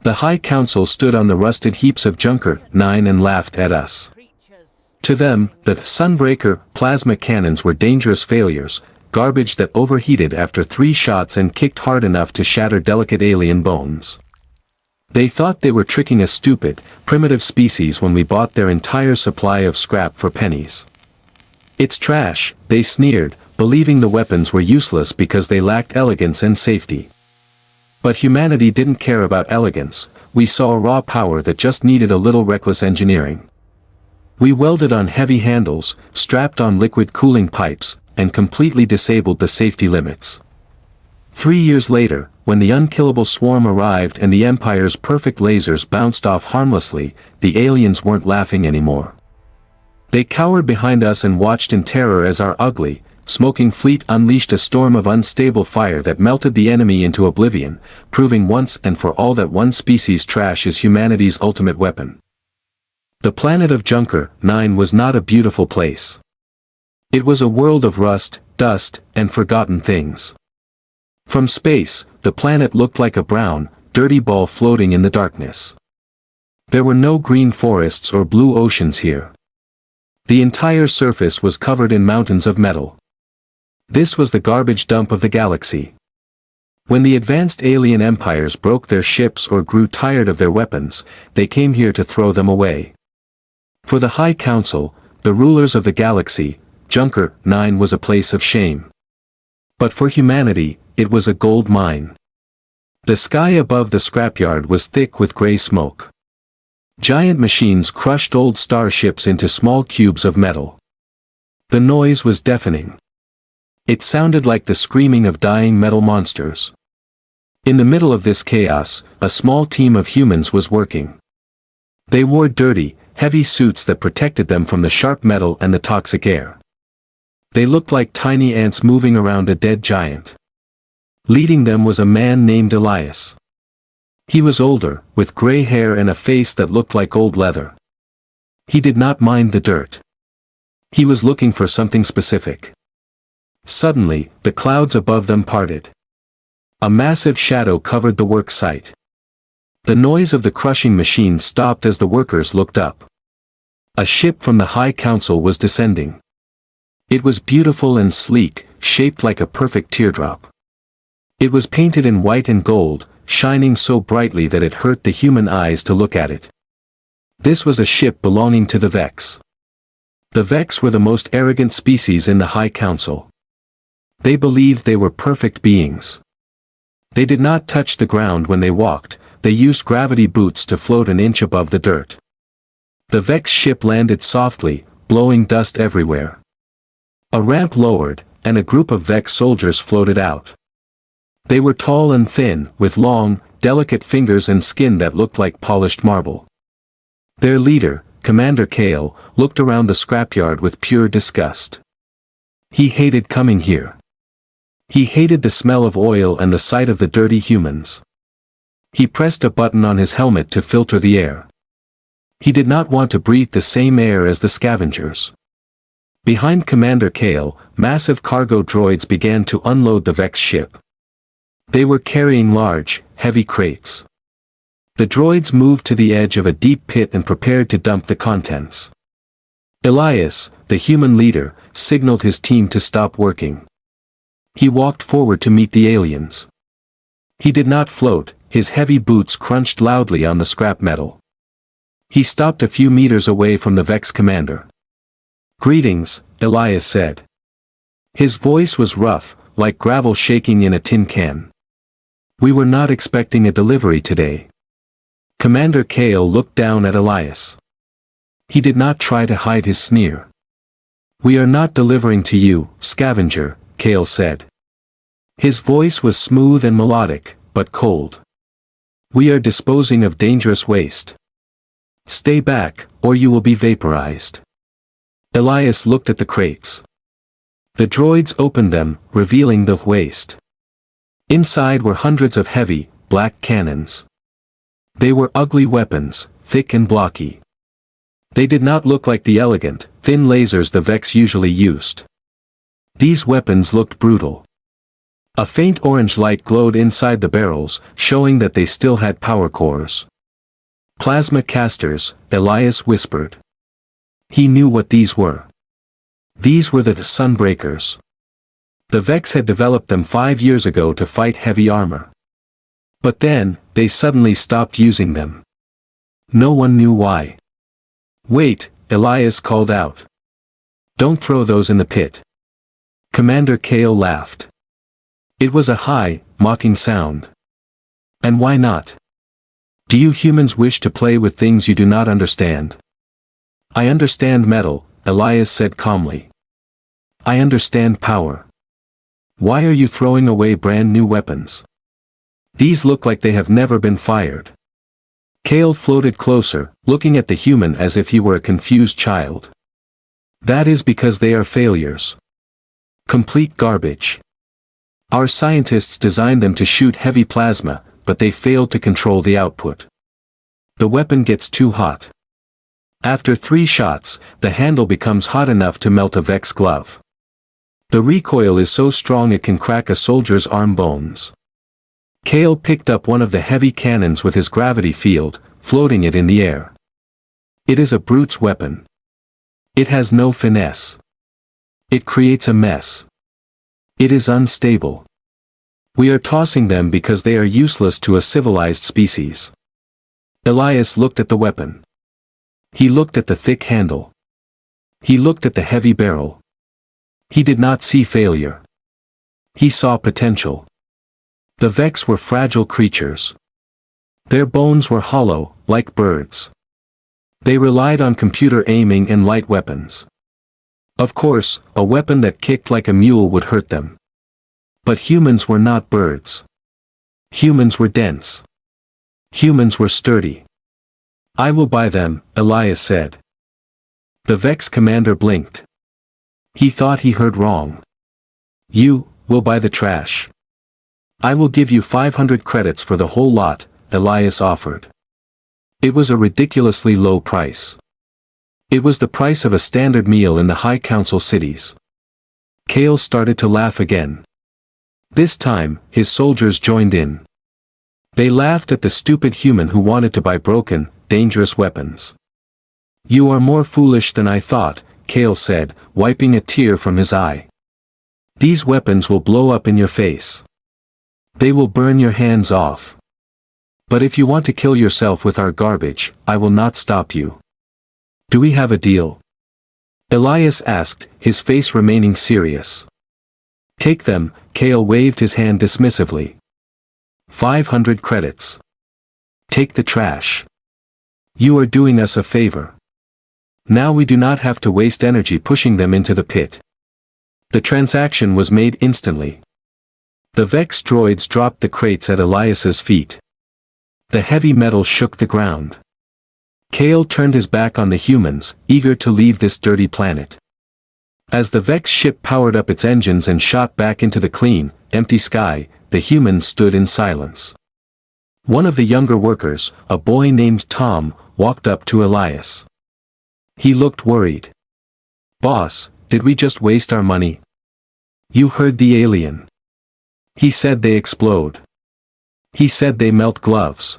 The High Council stood on the rusted heaps of Junker 9 and laughed at us. To them, the Sunbreaker plasma cannons were dangerous failures, garbage that overheated after 3 shots and kicked hard enough to shatter delicate alien bones. They thought they were tricking a stupid, primitive species when we bought their entire supply of scrap for pennies. It's trash, they sneered, believing the weapons were useless because they lacked elegance and safety. But humanity didn't care about elegance, we saw raw power that just needed a little reckless engineering. We welded on heavy handles, strapped on liquid cooling pipes, and completely disabled the safety limits. 3 years later, when the unkillable swarm arrived and the Empire's perfect lasers bounced off harmlessly, the aliens weren't laughing anymore. They cowered behind us and watched in terror as our ugly, smoking fleet unleashed a storm of unstable fire that melted the enemy into oblivion, proving once and for all that one species' trash is humanity's ultimate weapon. The planet of Junker 9 was not a beautiful place. It was a world of rust, dust, and forgotten things. From space, the planet looked like a brown, dirty ball floating in the darkness. There were no green forests or blue oceans here. The entire surface was covered in mountains of metal. This was the garbage dump of the galaxy. When the advanced alien empires broke their ships or grew tired of their weapons, they came here to throw them away. For the High Council, the rulers of the galaxy, Junker 9 was a place of shame. But for humanity, it was a gold mine. The sky above the scrapyard was thick with gray smoke. Giant machines crushed old starships into small cubes of metal. The noise was deafening. It sounded like the screaming of dying metal monsters. In the middle of this chaos, a small team of humans was working. They wore dirty, heavy suits that protected them from the sharp metal and the toxic air. They looked like tiny ants moving around a dead giant. Leading them was a man named Elias. He was older, with gray hair and a face that looked like old leather. He did not mind the dirt. He was looking for something specific. Suddenly, the clouds above them parted. A massive shadow covered the work site. The noise of the crushing machine stopped as the workers looked up. A ship from the High Council was descending. It was beautiful and sleek, shaped like a perfect teardrop. It was painted in white and gold, shining so brightly that it hurt the human eyes to look at it. This was a ship belonging to the Vex. The Vex were the most arrogant species in the High Council. They believed they were perfect beings. They did not touch the ground when they walked, they used gravity boots to float an inch above the dirt. The Vex ship landed softly, blowing dust everywhere. A ramp lowered, and a group of Vex soldiers floated out. They were tall and thin, with long, delicate fingers and skin that looked like polished marble. Their leader, Commander Kale, looked around the scrapyard with pure disgust. He hated coming here. He hated the smell of oil and the sight of the dirty humans. He pressed a button on his helmet to filter the air. He did not want to breathe the same air as the scavengers. Behind Commander Kale, massive cargo droids began to unload the Vex ship. They were carrying large, heavy crates. The droids moved to the edge of a deep pit and prepared to dump the contents. Elias, the human leader, signaled his team to stop working. He walked forward to meet the aliens. He did not float, his heavy boots crunched loudly on the scrap metal. He stopped a few meters away from the Vex commander. "Greetings," Elias said. His voice was rough, like gravel shaking in a tin can. "We were not expecting a delivery today." Commander Kale looked down at Elias. He did not try to hide his sneer. "We are not delivering to you, scavenger," Kale said. His voice was smooth and melodic, but cold. "We are disposing of dangerous waste. Stay back, or you will be vaporized." Elias looked at the crates. The droids opened them, revealing the waste. Inside were hundreds of heavy, black cannons. They were ugly weapons, thick and blocky. They did not look like the elegant, thin lasers the Vex usually used. These weapons looked brutal. A faint orange light glowed inside the barrels, showing that they still had power cores. Plasma casters, Elias whispered. He knew what these were. These were the Sunbreakers. The Vex had developed them 5 years ago to fight heavy armor. But then, they suddenly stopped using them. No one knew why. Wait, Elias called out. Don't throw those in the pit. Commander Kale laughed. It was a high, mocking sound. And why not? Do you humans wish to play with things you do not understand? I understand metal, Elias said calmly. I understand power. Why are you throwing away brand new weapons? These look like they have never been fired. Kale floated closer, looking at the human as if he were a confused child. That is because they are failures. Complete garbage. Our scientists designed them to shoot heavy plasma, but they failed to control the output. The weapon gets too hot. After 3 shots, the handle becomes hot enough to melt a Vex glove. The recoil is so strong it can crack a soldier's arm bones. Kale picked up one of the heavy cannons with his gravity field, floating it in the air. It is a brute's weapon. It has no finesse. It creates a mess. It is unstable. We are tossing them because they are useless to a civilized species. Elias looked at the weapon. He looked at the thick handle. He looked at the heavy barrel. He did not see failure. He saw potential. The Vex were fragile creatures. Their bones were hollow, like birds. They relied on computer aiming and light weapons. Of course, a weapon that kicked like a mule would hurt them. But humans were not birds. Humans were dense. Humans were sturdy. I will buy them, Elias said. The Vex commander blinked. He thought he heard wrong. You will buy the trash. I will give you 500 credits for the whole lot, Elias offered. It was a ridiculously low price. It was the price of a standard meal in the High Council cities. Kale started to laugh again. This time, his soldiers joined in. They laughed at the stupid human who wanted to buy broken, dangerous weapons. You are more foolish than I thought, Kale said, wiping a tear from his eye. These weapons will blow up in your face. They will burn your hands off. But if you want to kill yourself with our garbage, I will not stop you. Do we have a deal? Elias asked, his face remaining serious. Take them, Kale waved his hand dismissively. 500 credits. Take the trash. You are doing us a favor. Now we do not have to waste energy pushing them into the pit. The transaction was made instantly. The Vex droids dropped the crates at Elias's feet. The heavy metal shook the ground. Kale turned his back on the humans, eager to leave this dirty planet. As the Vex ship powered up its engines and shot back into the clean, empty sky, the humans stood in silence. One of the younger workers, a boy named Tom, walked up to Elias. He looked worried. Boss, did we just waste our money? You heard the alien. He said they explode. He said they melt gloves.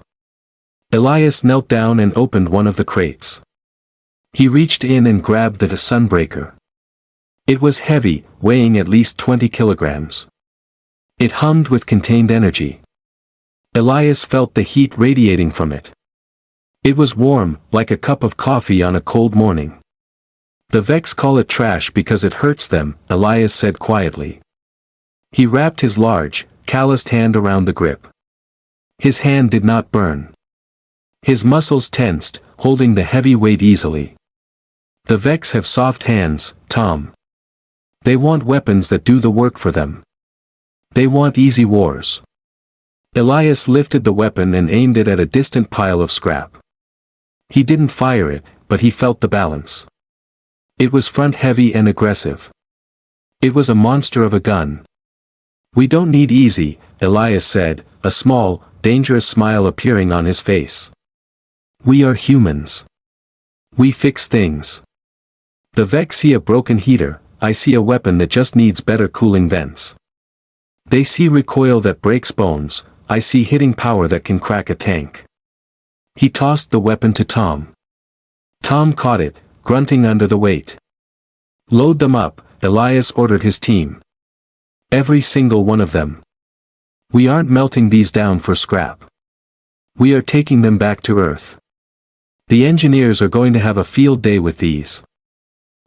Elias knelt down and opened one of the crates. He reached in and grabbed the Sunbreaker. It was heavy, weighing at least 20 kilograms. It hummed with contained energy. Elias felt the heat radiating from it. It was warm, like a cup of coffee on a cold morning. The Vex call it trash because it hurts them, Elias said quietly. He wrapped his large, calloused hand around the grip. His hand did not burn. His muscles tensed, holding the heavy weight easily. The Vex have soft hands, Tom. They want weapons that do the work for them. They want easy wars. Elias lifted the weapon and aimed it at a distant pile of scrap. He didn't fire it, but he felt the balance. It was front-heavy and aggressive. It was a monster of a gun. We don't need easy, Elias said, a small, dangerous smile appearing on his face. We are humans. We fix things. The Vex see a broken heater, I see a weapon that just needs better cooling vents. They see recoil that breaks bones, I see hitting power that can crack a tank. He tossed the weapon to Tom. Tom caught it, grunting under the weight. Load them up, Elias ordered his team. Every single one of them. We aren't melting these down for scrap. We are taking them back to Earth. The engineers are going to have a field day with these.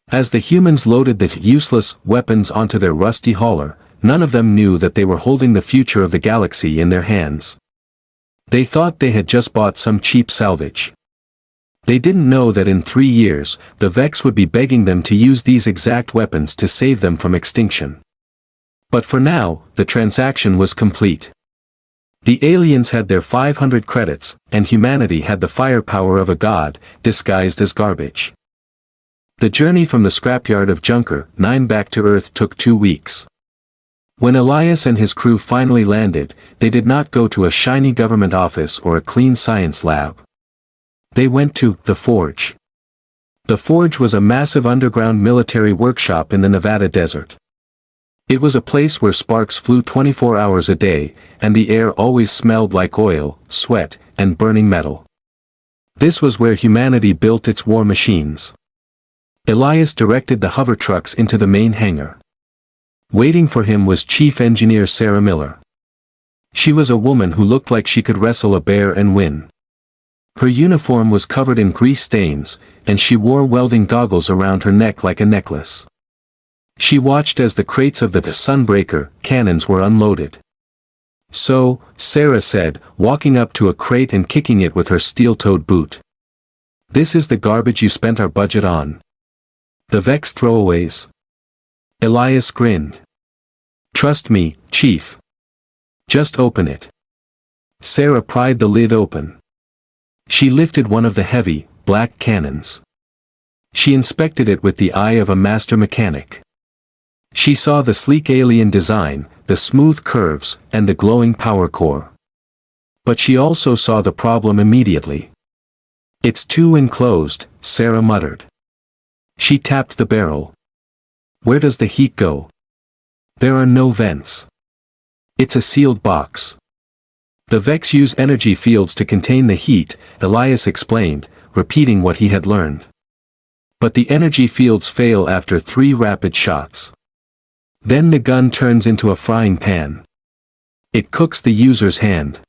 As the humans loaded the useless weapons onto their rusty hauler, none of them knew that they were holding the future of the galaxy in their hands. They thought they had just bought some cheap salvage. They didn't know that in 3 years, the Vex would be begging them to use these exact weapons to save them from extinction. But for now, the transaction was complete. The aliens had their 500 credits, and humanity had the firepower of a god, disguised as garbage. The journey from the scrapyard of Junker 9 back to Earth took 2 weeks. When Elias and his crew finally landed, they did not go to a shiny government office or a clean science lab. They went to the Forge. The Forge was a massive underground military workshop in the Nevada desert. It was a place where sparks flew 24 hours a day, and the air always smelled like oil, sweat, and burning metal. This was where humanity built its war machines. Elias directed the hover trucks into the main hangar. Waiting for him was Chief Engineer Sarah Miller. She was a woman who looked like she could wrestle a bear and win. Her uniform was covered in grease stains, and she wore welding goggles around her neck like a necklace. She watched as the crates of the Sunbreaker cannons were unloaded. "So," Sarah said, walking up to a crate and kicking it with her steel-toed boot. "This is the garbage you spent our budget on. The Vex throwaways?" Elias grinned. "Trust me, Chief. Just open it." Sarah pried the lid open. She lifted one of the heavy, black cannons. She inspected it with the eye of a master mechanic. She saw the sleek alien design, the smooth curves, and the glowing power core. But she also saw the problem immediately. "It's too enclosed," Sarah muttered. She tapped the barrel. "Where does the heat go?" "There are no vents. It's a sealed box. The Vex use energy fields to contain the heat," Elias explained, repeating what he had learned. "But the energy fields fail after 3 rapid shots. Then the gun turns into a frying pan. It cooks the user's hand."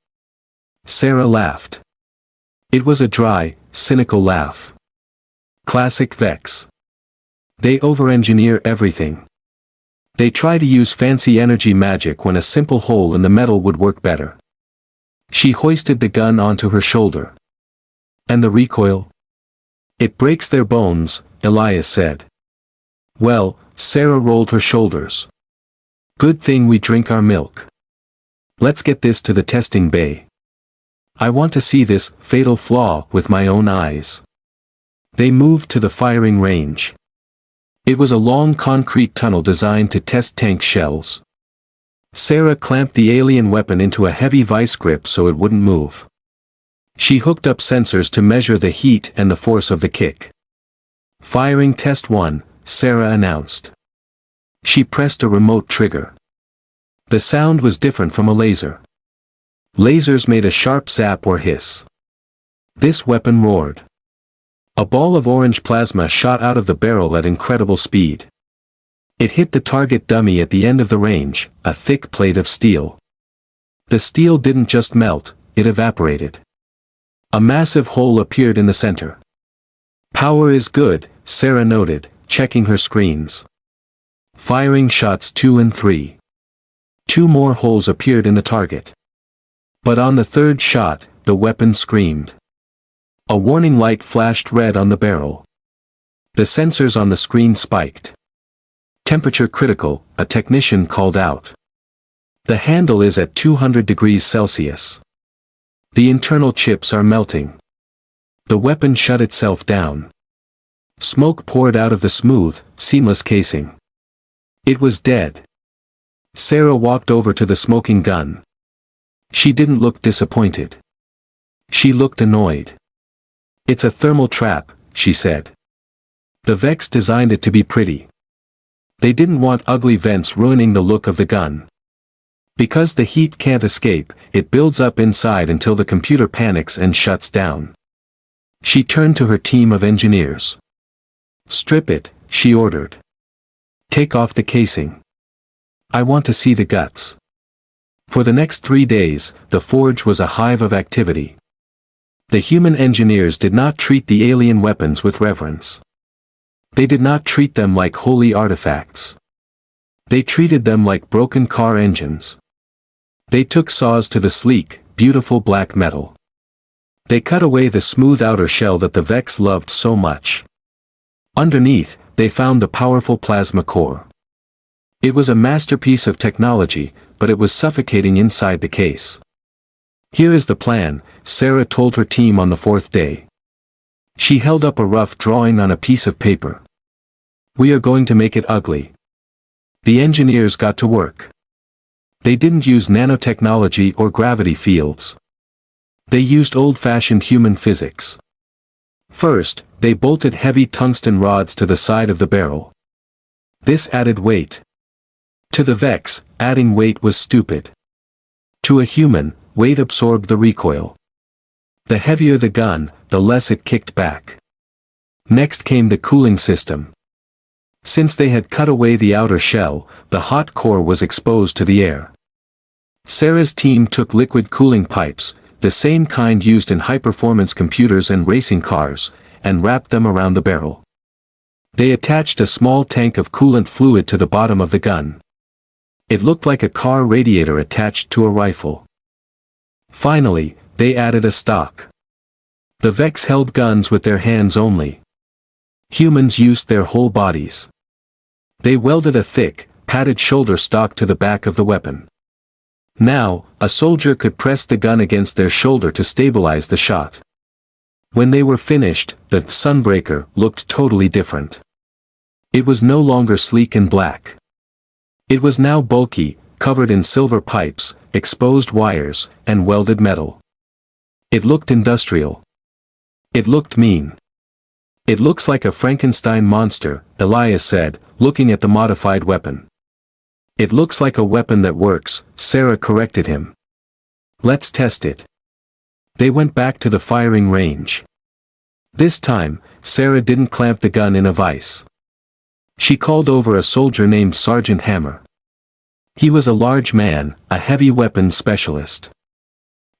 Sarah laughed. It was a dry, cynical laugh. Classic Vex. They over-engineer everything. They try to use fancy energy magic when a simple hole in the metal would work better. She hoisted the gun onto her shoulder. "And the recoil?" "It breaks their bones," Elias said. "Well," Sarah rolled her shoulders. "Good thing we drink our milk. Let's get this to the testing bay. I want to see this fatal flaw with my own eyes." They moved to the firing range. It was a long concrete tunnel designed to test tank shells. Sarah clamped the alien weapon into a heavy vice grip so it wouldn't move. She hooked up sensors to measure the heat and the force of the kick. "Firing test 1, Sarah announced. She pressed a remote trigger. The sound was different from a laser. Lasers made a sharp zap or hiss. This weapon roared. A ball of orange plasma shot out of the barrel at incredible speed. It hit the target dummy at the end of the range, a thick plate of steel. The steel didn't just melt, it evaporated. A massive hole appeared in the center. "Power is good," Sarah noted, checking her screens. Firing shots 2 and 3. 2 more holes appeared in the target. But on the 3rd shot, the weapon screamed. A warning light flashed red on the barrel. The sensors on the screen spiked. "Temperature critical," a technician called out. "The handle is at 200 degrees Celsius. The internal chips are melting." The weapon shut itself down. Smoke poured out of the smooth, seamless casing. It was dead. Sarah walked over to the smoking gun. She didn't look disappointed. She looked annoyed. "It's a thermal trap," she said. "The Vex designed it to be pretty. They didn't want ugly vents ruining the look of the gun." Because the heat can't escape, it builds up inside until the computer panics and shuts down. She turned to her team of engineers. "Strip it," she ordered. "Take off the casing. I want to see the guts." For the next 3 days, the forge was a hive of activity. The human engineers did not treat the alien weapons with reverence. They did not treat them like holy artifacts. They treated them like broken car engines. They took saws to the sleek, beautiful black metal. They cut away the smooth outer shell that the Vex loved so much. Underneath, they found the powerful plasma core. It was a masterpiece of technology, but it was suffocating inside the case. "Here is the plan," Sarah told her team on the 4th day. She held up a rough drawing on a piece of paper. "We are going to make it ugly." The engineers got to work. They didn't use nanotechnology or gravity fields. They used old-fashioned human physics. First, they bolted heavy tungsten rods to the side of the barrel. This added weight. To the Vex, adding weight was stupid. To a human, weight absorbed the recoil. The heavier the gun, the less it kicked back. Next came the cooling system. Since they had cut away the outer shell, the hot core was exposed to the air. Sarah's team took liquid cooling pipes, the same kind used in high-performance computers and racing cars, and wrapped them around the barrel. They attached a small tank of coolant fluid to the bottom of the gun. It looked like a car radiator attached to a rifle. Finally, they added a stock. The Vex held guns with their hands only. Humans used their whole bodies. They welded a thick, padded shoulder stock to the back of the weapon. Now, a soldier could press the gun against their shoulder to stabilize the shot. When they were finished, the Sunbreaker looked totally different. It was no longer sleek and black. It was now bulky, covered in silver pipes, exposed wires, and welded metal. It looked industrial. It looked mean. "It looks like a Frankenstein monster," Elias said, looking at the modified weapon. "It looks like a weapon that works," Sarah corrected him. "Let's test it." They went back to the firing range. This time, Sarah didn't clamp the gun in a vise. She called over a soldier named Sergeant Hammer. He was a large man, a heavy weapons specialist.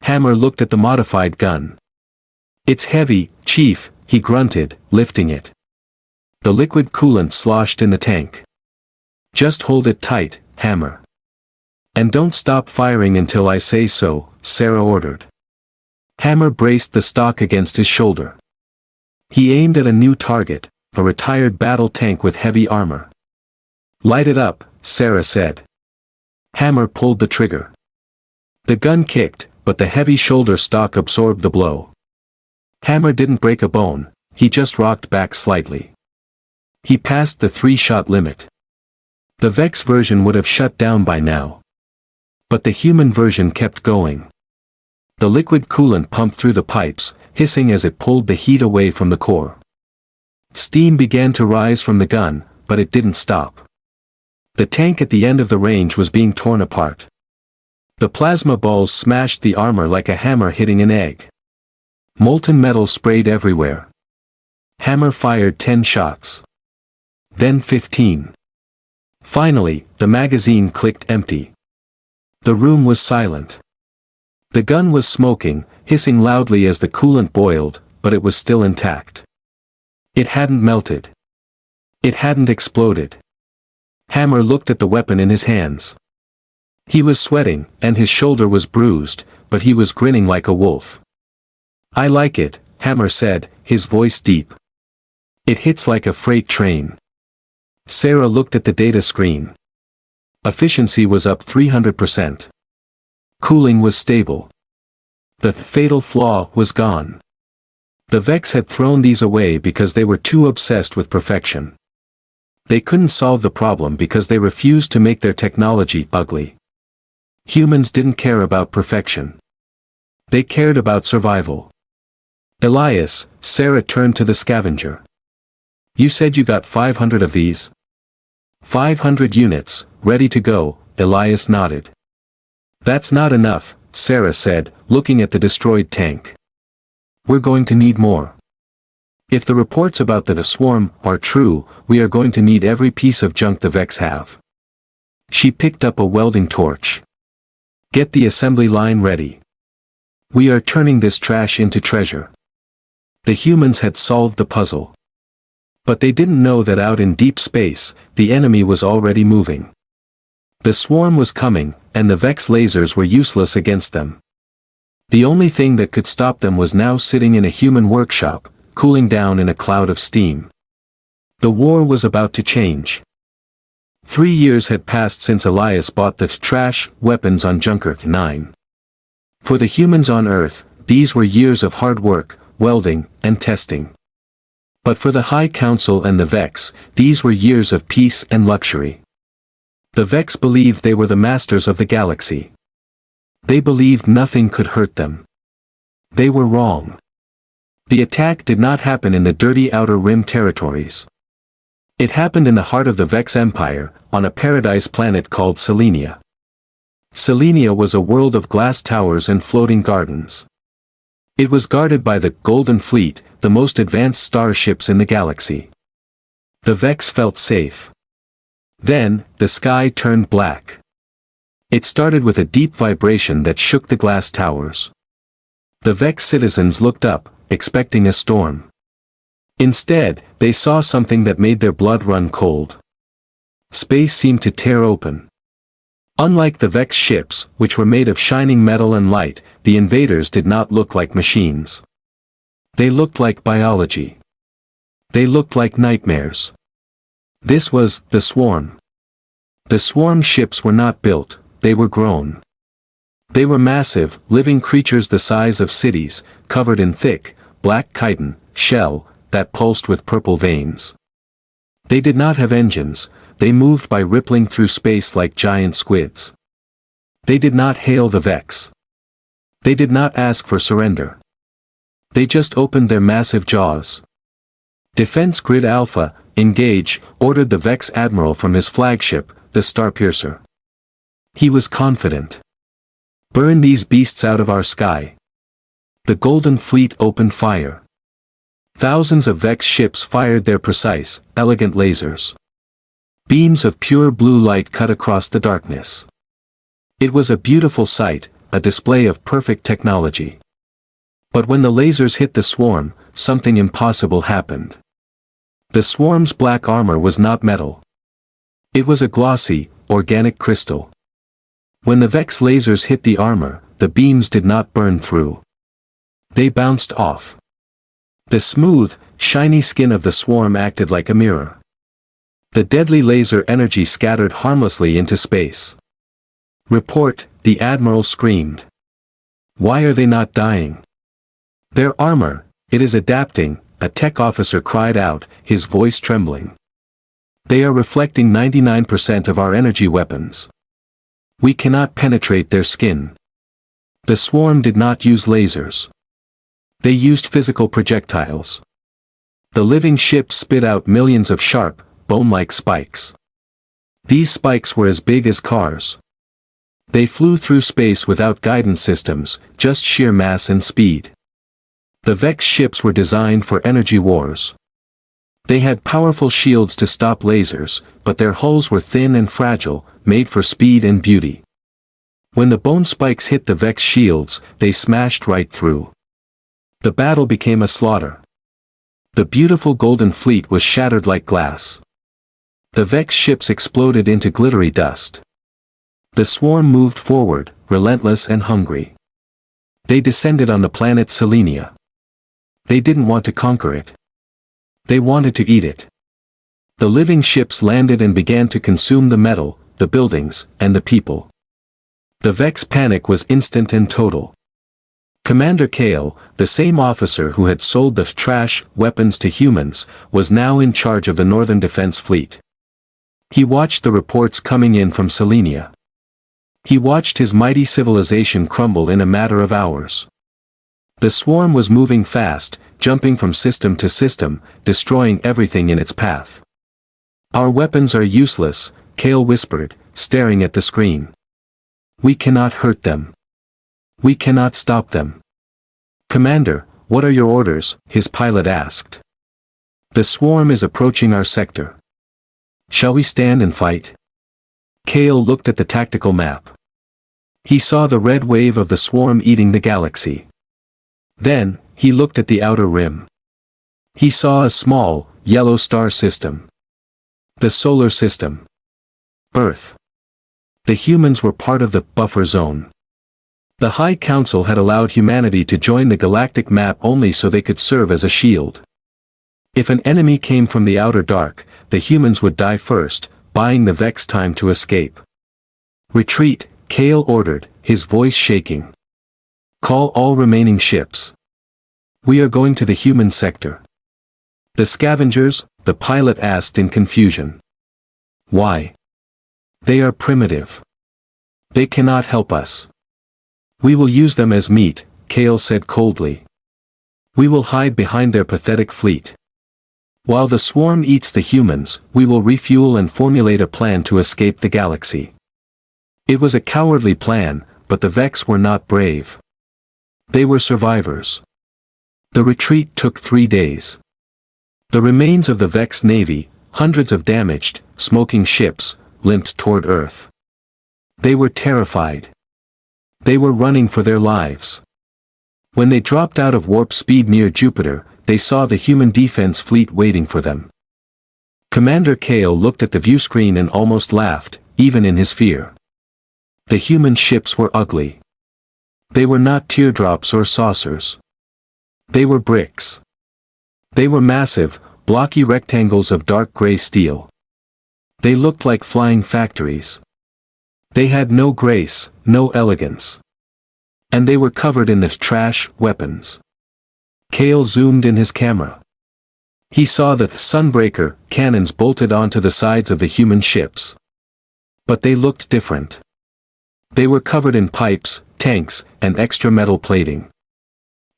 Hammer looked at the modified gun. "It's heavy, Chief," he grunted, lifting it. The liquid coolant sloshed in the tank. "Just hold it tight, Hammer. And don't stop firing until I say so," Sarah ordered. Hammer braced the stock against his shoulder. He aimed at a new target, a retired battle tank with heavy armor. "Light it up," Sarah said. Hammer pulled the trigger. The gun kicked, but the heavy shoulder stock absorbed the blow. Hammer didn't break a bone, he just rocked back slightly. He passed the 3-shot limit. The Vex version would have shut down by now. But the human version kept going. The liquid coolant pumped through the pipes, hissing as it pulled the heat away from the core. Steam began to rise from the gun, but it didn't stop. The tank at the end of the range was being torn apart. The plasma balls smashed the armor like a hammer hitting an egg. Molten metal sprayed everywhere. Hammer fired 10 shots. Then 15. Finally, the magazine clicked empty. The room was silent. The gun was smoking, hissing loudly as the coolant boiled, but it was still intact. It hadn't melted. It hadn't exploded. Hammer looked at the weapon in his hands. He was sweating, and his shoulder was bruised, but he was grinning like a wolf. "I like it," Hammer said, his voice deep. "It hits like a freight train." Sarah looked at the data screen. Efficiency was up 300%. Cooling was stable. The fatal flaw was gone. The Vex had thrown these away because they were too obsessed with perfection. They couldn't solve the problem because they refused to make their technology ugly. Humans didn't care about perfection. They cared about survival. "Elias," Sarah turned to the scavenger. "You said you got 500 of these?" 500 units, ready to go," Elias nodded. That's not enough, Sarah said, looking at the destroyed tank. We're going to need more. If the reports about the swarm are true, we are going to need every piece of junk the Vex have. She picked up a welding torch. Get the assembly line ready. We are turning this trash into treasure. The humans had solved the puzzle. But they didn't know that out in deep space, the enemy was already moving. The swarm was coming, and the Vex lasers were useless against them. The only thing that could stop them was now sitting in a human workshop, cooling down in a cloud of steam. The war was about to change. 3 years had passed since Elias bought the trash weapons on Junker 9. For the humans on Earth, these were years of hard work, welding, and testing. But for the High Council and the Vex, these were years of peace and luxury. The Vex believed they were the masters of the galaxy. They believed nothing could hurt them. They were wrong. The attack did not happen in the dirty Outer Rim territories. It happened in the heart of the Vex Empire, on a paradise planet called Selenia. Selenia was a world of glass towers and floating gardens. It was guarded by the Golden Fleet, the most advanced starships in the galaxy. The Vex felt safe. Then, the sky turned black. It started with a deep vibration that shook the glass towers. The Vex citizens looked up, expecting a storm. Instead, they saw something that made their blood run cold. Space seemed to tear open. Unlike the Vex ships, which were made of shining metal and light, the invaders did not look like machines. They looked like biology. They looked like nightmares. This was the swarm. The swarm ships were not built, they were grown. They were massive, living creatures the size of cities, covered in thick, black chitin shell that pulsed with purple veins. They did not have engines, they moved by rippling through space like giant squids. They did not hail the Vex. They did not ask for surrender. They just opened their massive jaws. Defense Grid Alpha, engage, ordered the Vex Admiral from his flagship, the Starpiercer. He was confident. Burn these beasts out of our sky. The Golden Fleet opened fire. Thousands of Vex ships fired their precise, elegant lasers. Beams of pure blue light cut across the darkness. It was a beautiful sight, a display of perfect technology. But when the lasers hit the swarm, something impossible happened. The swarm's black armor was not metal. It was a glossy, organic crystal. When the Vex lasers hit the armor, the beams did not burn through. They bounced off. The smooth, shiny skin of the swarm acted like a mirror. The deadly laser energy scattered harmlessly into space. Report, the Admiral screamed. Why are they not dying? Their armor, it is adapting, a tech officer cried out, his voice trembling. They are reflecting 99% of our energy weapons. We cannot penetrate their skin. The swarm did not use lasers. They used physical projectiles. The living ship spit out millions of sharp, bone-like spikes. These spikes were as big as cars. They flew through space without guidance systems, just sheer mass and speed. The Vex ships were designed for energy wars. They had powerful shields to stop lasers, but their hulls were thin and fragile, made for speed and beauty. When the bone spikes hit the Vex shields, they smashed right through. The battle became a slaughter. The beautiful Golden Fleet was shattered like glass. The Vex ships exploded into glittery dust. The swarm moved forward, relentless and hungry. They descended on the planet Selenia. They didn't want to conquer it. They wanted to eat it. The living ships landed and began to consume the metal, the buildings, and the people. The Vex panic was instant and total. Commander Kale, the same officer who had sold the trash weapons to humans, was now in charge of the Northern Defense Fleet. He watched the reports coming in from Selenia. He watched his mighty civilization crumble in a matter of hours. The swarm was moving fast, jumping from system to system, destroying everything in its path. Our weapons are useless, Kale whispered, staring at the screen. We cannot hurt them. We cannot stop them. Commander, what are your orders? His pilot asked. The swarm is approaching our sector. Shall we stand and fight? Kale looked at the tactical map. He saw the red wave of the swarm eating the galaxy. Then, he looked at the outer rim. He saw a small, yellow star system. The solar system. Earth. The humans were part of the buffer zone. The High Council had allowed humanity to join the galactic map only so they could serve as a shield. If an enemy came from the outer dark, the humans would die first, buying the Vex time to escape. Retreat, Kale ordered, his voice shaking. Call all remaining ships. We are going to the human sector. The scavengers, the pilot asked in confusion. Why? They are primitive. They cannot help us. We will use them as meat, Kale said coldly. We will hide behind their pathetic fleet. While the swarm eats the humans, we will refuel and formulate a plan to escape the galaxy. It was a cowardly plan, but the Vex were not brave. They were survivors. The retreat took 3 days. The remains of the Vex navy, hundreds of damaged, smoking ships, limped toward Earth. They were terrified. They were running for their lives. When they dropped out of warp speed near Jupiter, they saw the human defense fleet waiting for them. Commander Kale looked at the viewscreen and almost laughed, even in his fear. The human ships were ugly. They were not teardrops or saucers. They were bricks. They were massive, blocky rectangles of dark gray steel. They looked like flying factories. They had no grace, no elegance. And they were covered in the trash weapons. Kale zoomed in his camera. He saw the sunbreaker cannons bolted onto the sides of the human ships. But they looked different. They were covered in pipes, tanks, and extra metal plating.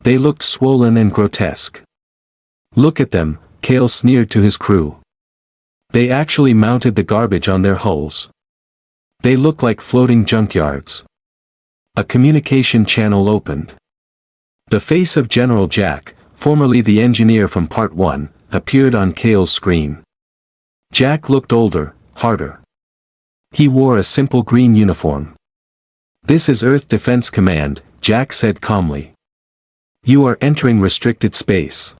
They looked swollen and grotesque. Look at them, Kale sneered to his crew. They actually mounted the garbage on their hulls. They look like floating junkyards. A communication channel opened. The face of General Jack, formerly the engineer from Part 1, appeared on Kale's screen. Jack looked older, harder. He wore a simple green uniform. This is Earth Defense Command, Jack said calmly. You are entering restricted space.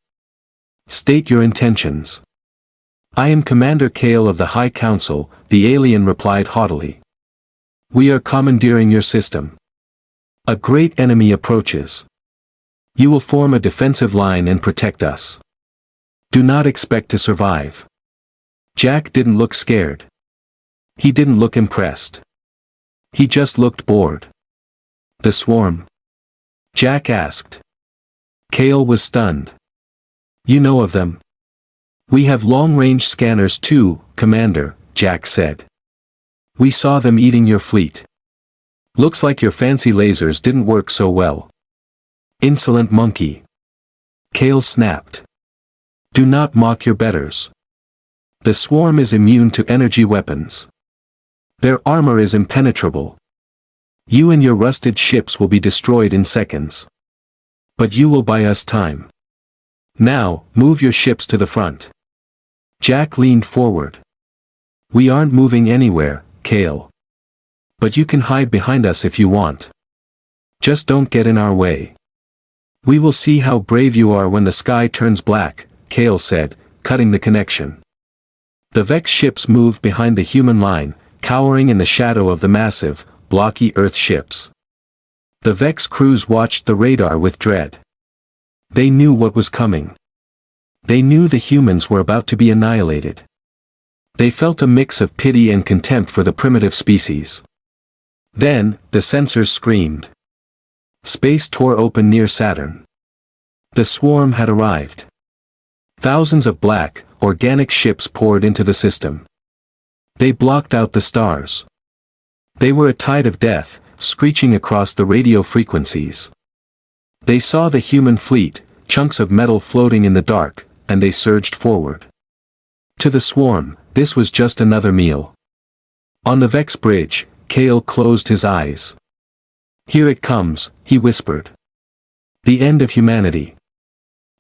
State your intentions. I am Commander Kale of the High Council, the alien replied haughtily. We are commandeering your system. A great enemy approaches. You will form a defensive line and protect us. Do not expect to survive. Jack didn't look scared. He didn't look impressed. He just looked bored. The swarm? Jack asked. Kale was stunned. You know of them? We have long-range scanners too, Commander, Jack said. We saw them eating your fleet. Looks like your fancy lasers didn't work so well. Insolent monkey. Kale snapped. Do not mock your betters. The swarm is immune to energy weapons. Their armor is impenetrable. You and your rusted ships will be destroyed in seconds. But you will buy us time. Now, move your ships to the front. Jack leaned forward. We aren't moving anywhere, Kale. But you can hide behind us if you want. Just don't get in our way. We will see how brave you are when the sky turns black, Kale said, cutting the connection. The Vex ships moved behind the human line, cowering in the shadow of the massive, blocky Earth ships. The Vex crews watched the radar with dread. They knew what was coming. They knew the humans were about to be annihilated. They felt a mix of pity and contempt for the primitive species. Then, the sensors screamed. Space tore open near Saturn. The swarm had arrived. Thousands of black, organic ships poured into the system. They blocked out the stars. They were a tide of death, screeching across the radio frequencies. They saw the human fleet, chunks of metal floating in the dark, and they surged forward. To the swarm, this was just another meal. On the Vex bridge, Kale closed his eyes. "Here it comes," he whispered. "The end of humanity."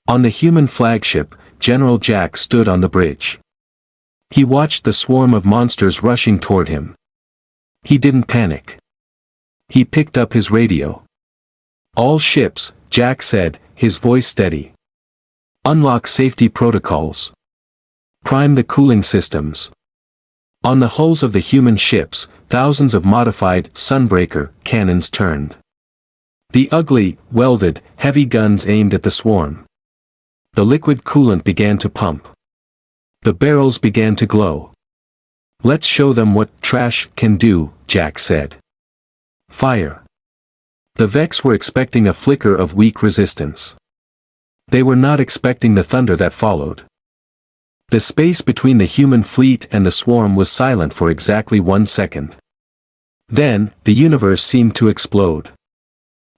On the human flagship, General Jack stood on the bridge. He watched the swarm of monsters rushing toward him. He didn't panic. He picked up his radio. "All ships," Jack said, his voice steady. "Unlock safety protocols. Prime the cooling systems." On the hulls of the human ships, thousands of modified Sunbreaker cannons turned. The ugly, welded, heavy guns aimed at the swarm. The liquid coolant began to pump. The barrels began to glow. "Let's show them what trash can do," Jack said. "Fire." The Vex were expecting a flicker of weak resistance. They were not expecting the thunder that followed. The space between the human fleet and the swarm was silent for exactly 1 second. Then, the universe seemed to explode.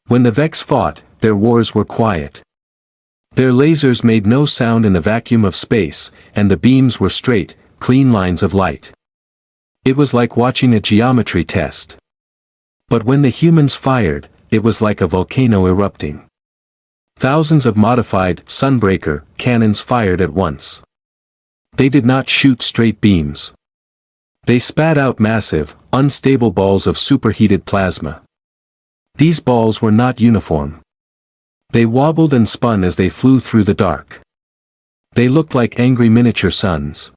When the Vex fought, their wars were quiet. Their lasers made no sound in the vacuum of space, and the beams were straight, clean lines of light. It was like watching a geometry test. But when the humans fired, it was like a volcano erupting. Thousands of modified Sunbreaker cannons fired at once. They did not shoot straight beams. They spat out massive, unstable balls of superheated plasma. These balls were not uniform. They wobbled and spun as they flew through the dark. They looked like angry miniature suns.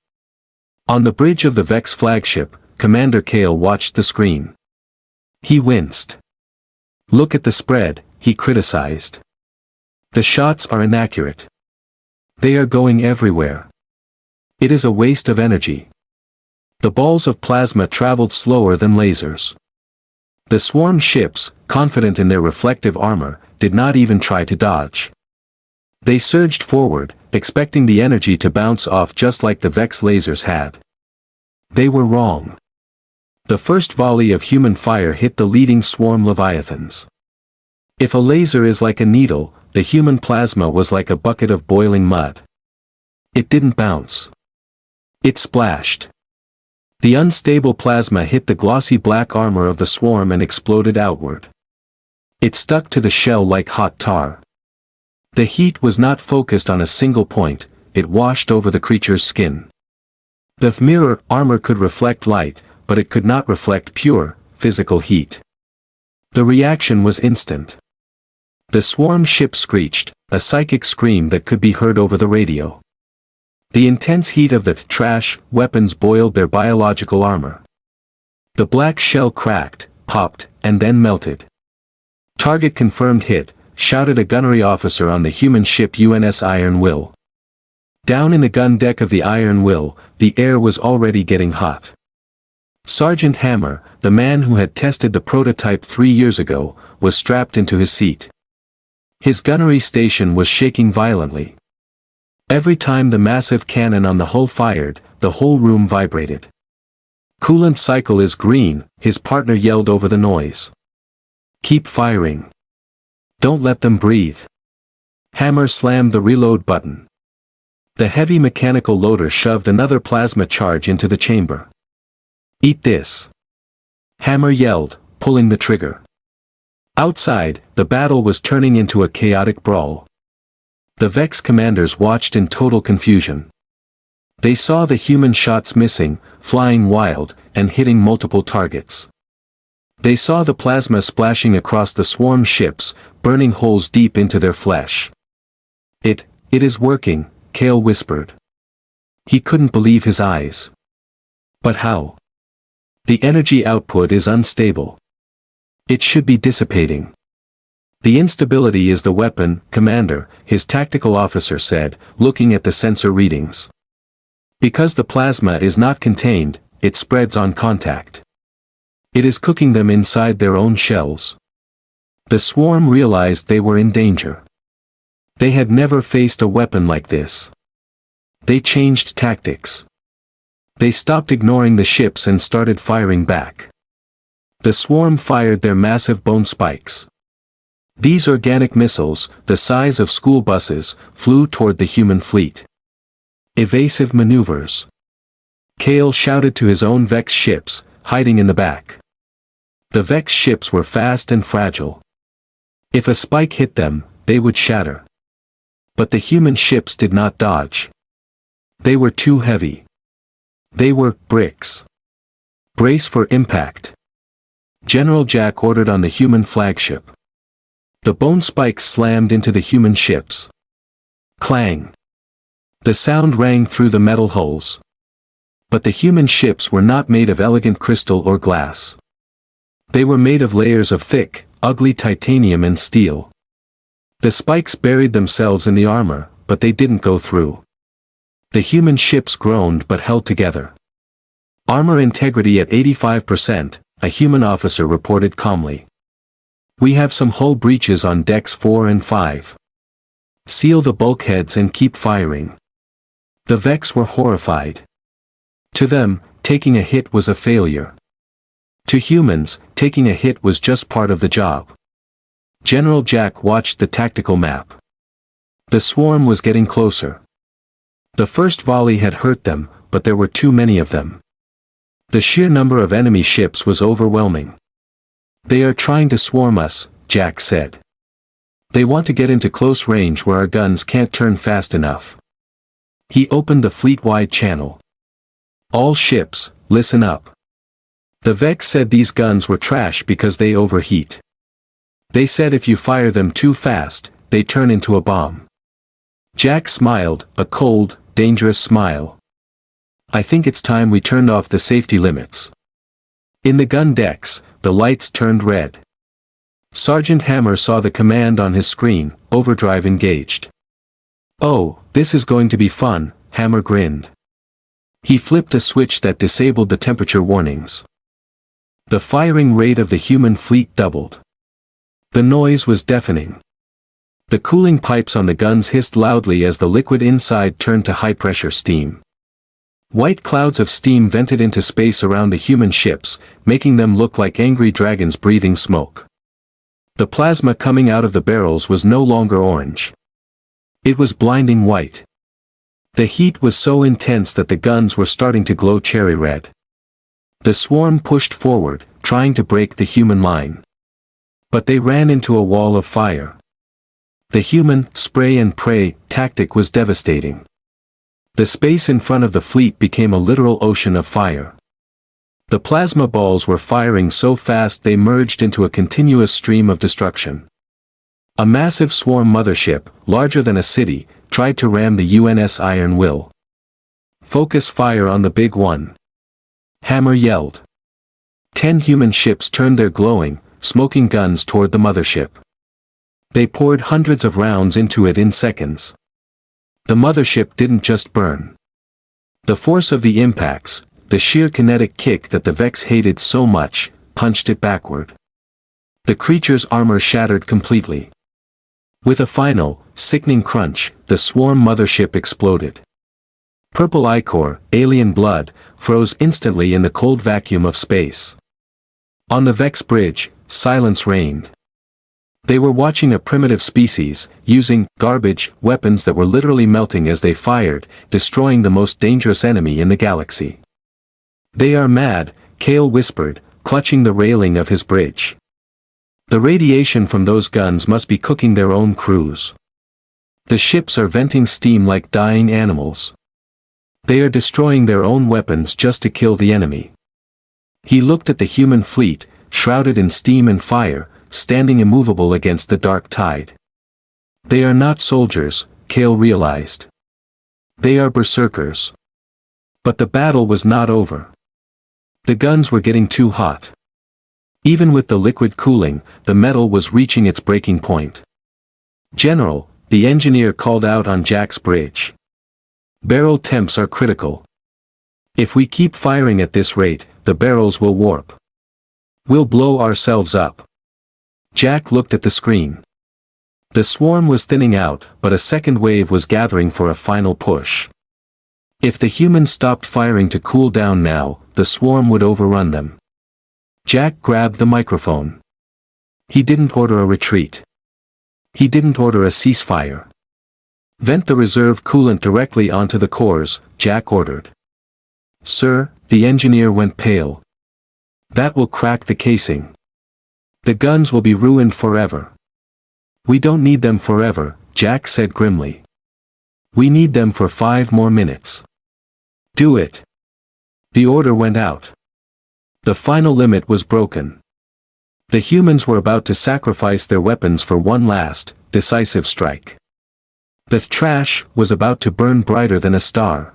On the bridge of the Vex flagship, Commander Kale watched the screen. He winced. "Look at the spread," he criticized. "The shots are inaccurate. They are going everywhere. It is a waste of energy." The balls of plasma traveled slower than lasers. The swarm ships, confident in their reflective armor, did not even try to dodge. They surged forward, expecting the energy to bounce off just like the Vex lasers had. They were wrong. The first volley of human fire hit the leading swarm leviathans. If a laser is like a needle, the human plasma was like a bucket of boiling mud. It didn't bounce. It splashed. The unstable plasma hit the glossy black armor of the swarm and exploded outward. It stuck to the shell like hot tar. The heat was not focused on a single point, it washed over the creature's skin. The mirror armor could reflect light, but it could not reflect pure, physical heat. The reaction was instant. The swarm ship screeched, a psychic scream that could be heard over the radio. The intense heat of the trash weapons boiled their biological armor. The black shell cracked, popped, and then melted. "Target confirmed hit," shouted a gunnery officer on the human ship UNS Iron Will. Down in the gun deck of the Iron Will, the air was already getting hot. Sergeant Hammer, the man who had tested the prototype 3 years ago, was strapped into his seat. His gunnery station was shaking violently. Every time the massive cannon on the hull fired, the whole room vibrated. "Coolant cycle is green," his partner yelled over the noise. "Keep firing. Don't let them breathe." Hammer slammed the reload button. The heavy mechanical loader shoved another plasma charge into the chamber. "Eat this," Hammer yelled, pulling the trigger. Outside, the battle was turning into a chaotic brawl. The Vex commanders watched in total confusion. They saw the human shots missing, flying wild, and hitting multiple targets. They saw the plasma splashing across the swarm ships, burning holes deep into their flesh. It is working," Kale whispered. He couldn't believe his eyes. "But how? The energy output is unstable. It should be dissipating." "The instability is the weapon, Commander," his tactical officer said, looking at the sensor readings. "Because the plasma is not contained, it spreads on contact. It is cooking them inside their own shells." The swarm realized they were in danger. They had never faced a weapon like this. They changed tactics. They stopped ignoring the ships and started firing back. The swarm fired their massive bone spikes. These organic missiles, the size of school buses, flew toward the human fleet. Evasive maneuvers. Kale shouted to his own Vex ships, hiding in the back. The Vex ships were fast and fragile. If a spike hit them, they would shatter. But the human ships did not dodge. They were too heavy. They were bricks. Brace for impact. General Jack ordered on the human flagship. The bone spikes slammed into the human ships. Clang. The sound rang through the metal hulls. But the human ships were not made of elegant crystal or glass. They were made of layers of thick, ugly titanium and steel. The spikes buried themselves in the armor, but they didn't go through. The human ships groaned but held together. Armor integrity at 85%, a human officer reported calmly. We have some hull breaches on decks 4 and 5. Seal the bulkheads and keep firing. The Vex were horrified. To them, taking a hit was a failure. To humans, taking a hit was just part of the job. General Jack watched the tactical map. The swarm was getting closer. The first volley had hurt them, but there were too many of them. The sheer number of enemy ships was overwhelming. They are trying to swarm us, Jack said. They want to get into close range where our guns can't turn fast enough. He opened the fleet-wide channel. All ships, listen up. The Vex said these guns were trash because they overheat. They said if you fire them too fast, they turn into a bomb. Jack smiled, a cold, dangerous smile. I think it's time we turned off the safety limits. In the gun decks, the lights turned red. Sergeant Hammer saw the command on his screen, overdrive engaged. Oh, this is going to be fun, Hammer grinned. He flipped a switch that disabled the temperature warnings. The firing rate of the human fleet doubled. The noise was deafening. The cooling pipes on the guns hissed loudly as the liquid inside turned to high-pressure steam. White clouds of steam vented into space around the human ships, making them look like angry dragons breathing smoke. The plasma coming out of the barrels was no longer orange. It was blinding white. The heat was so intense that the guns were starting to glow cherry red. The swarm pushed forward, trying to break the human line. But they ran into a wall of fire. The human spray and pray tactic was devastating. The space in front of the fleet became a literal ocean of fire. The plasma balls were firing so fast they merged into a continuous stream of destruction. A massive swarm mothership, larger than a city, tried to ram the UNS Iron Will. Focus fire on the big one. Hammer yelled. 10 human ships turned their glowing, smoking guns toward the mothership. They poured hundreds of rounds into it in seconds. The mothership didn't just burn. The force of the impacts, the sheer kinetic kick that the Vex hated so much, punched it backward. The creature's armor shattered completely. With a final, sickening crunch, the swarm mothership exploded. Purple ichor, alien blood, froze instantly in the cold vacuum of space. On the Vex bridge, silence reigned. They were watching a primitive species, using garbage weapons that were literally melting as they fired, destroying the most dangerous enemy in the galaxy. They are mad, Kale whispered, clutching the railing of his bridge. The radiation from those guns must be cooking their own crews. The ships are venting steam like dying animals. They are destroying their own weapons just to kill the enemy. He looked at the human fleet, shrouded in steam and fire, standing immovable against the dark tide. They are not soldiers, Kale realized. They are berserkers. But the battle was not over. The guns were getting too hot. Even with the liquid cooling, the metal was reaching its breaking point. General, the engineer called out on Jack's bridge. Barrel temps are critical. If we keep firing at this rate, the barrels will warp. We'll blow ourselves up. Jack looked at the screen. The swarm was thinning out, but a second wave was gathering for a final push. If the humans stopped firing to cool down now, the swarm would overrun them. Jack grabbed the microphone. He didn't order a retreat. He didn't order a ceasefire. Vent the reserve coolant directly onto the cores, Jack ordered. Sir, the engineer went pale. That will crack the casing. The guns will be ruined forever. We don't need them forever, Jack said grimly. We need them for 5 more minutes. Do it. The order went out. The final limit was broken. The humans were about to sacrifice their weapons for one last, decisive strike. The trash was about to burn brighter than a star.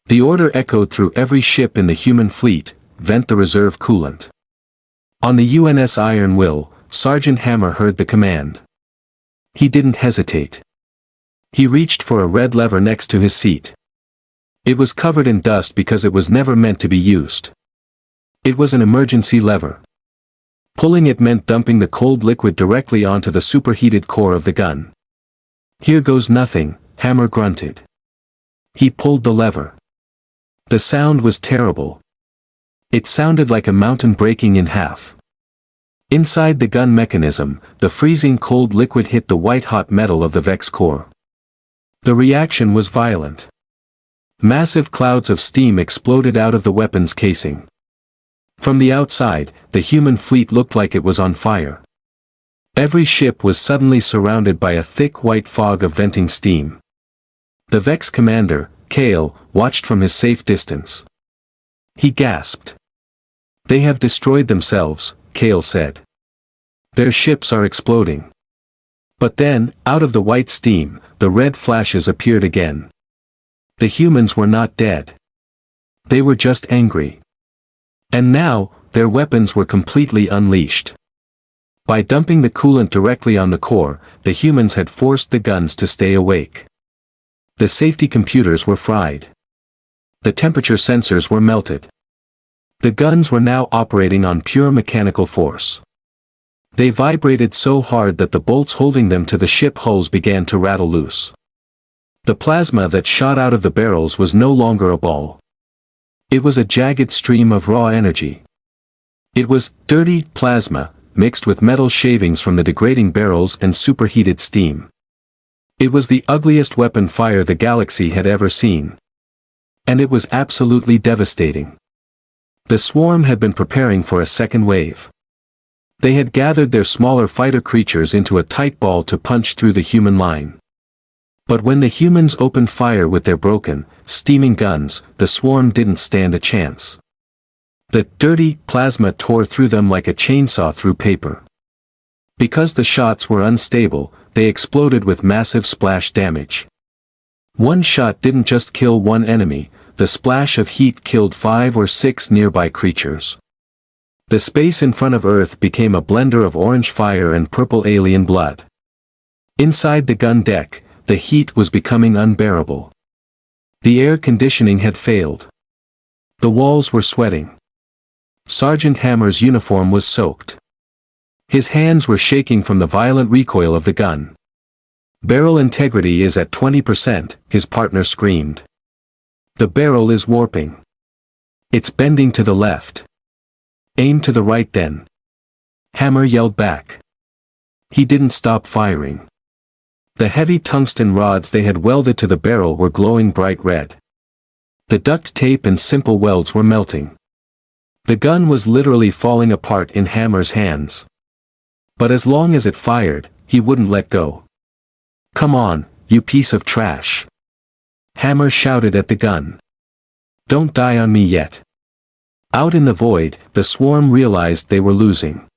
The order echoed through every ship in the human fleet, vent the reserve coolant. On the UNS Iron Will, Sergeant Hammer heard the command. He didn't hesitate. He reached for a red lever next to his seat. It was covered in dust because it was never meant to be used. It was an emergency lever. Pulling it meant dumping the cold liquid directly onto the superheated core of the gun. Here goes nothing, Hammer grunted. He pulled the lever. The sound was terrible. It sounded like a mountain breaking in half. Inside the gun mechanism, the freezing cold liquid hit the white-hot metal of the Vex core. The reaction was violent. Massive clouds of steam exploded out of the weapon's casing. From the outside, the human fleet looked like it was on fire. Every ship was suddenly surrounded by a thick white fog of venting steam. The Vex commander, Kale, watched from his safe distance. He gasped. They have destroyed themselves, Kale said. Their ships are exploding. But then, out of the white steam, the red flashes appeared again. The humans were not dead. They were just angry. And now, their weapons were completely unleashed. By dumping the coolant directly on the core, the humans had forced the guns to stay awake. The safety computers were fried. The temperature sensors were melted. The guns were now operating on pure mechanical force. They vibrated so hard that the bolts holding them to the ship hulls began to rattle loose. The plasma that shot out of the barrels was no longer a ball. It was a jagged stream of raw energy. It was dirty plasma, mixed with metal shavings from the degrading barrels and superheated steam. It was the ugliest weapon fire the galaxy had ever seen. And it was absolutely devastating. The swarm had been preparing for a second wave. They had gathered their smaller fighter creatures into a tight ball to punch through the human line. But when the humans opened fire with their broken, steaming guns, the swarm didn't stand a chance. The dirty plasma tore through them like a chainsaw through paper. Because the shots were unstable, they exploded with massive splash damage. One shot didn't just kill one enemy, the splash of heat killed 5 or 6 nearby creatures. The space in front of Earth became a blender of orange fire and purple alien blood. Inside the gun deck, the heat was becoming unbearable. The air conditioning had failed. The walls were sweating. Sergeant Hammer's uniform was soaked. His hands were shaking from the violent recoil of the gun. Barrel integrity is at 20%, his partner screamed. The barrel is warping. It's bending to the left. Aim to the right then. Hammer yelled back. He didn't stop firing. The heavy tungsten rods they had welded to the barrel were glowing bright red. The duct tape and simple welds were melting. The gun was literally falling apart in Hammer's hands. But as long as it fired, he wouldn't let go. Come on, you piece of trash. Hammer shouted at the gun. Don't die on me yet. Out in the void, the swarm realized they were losing.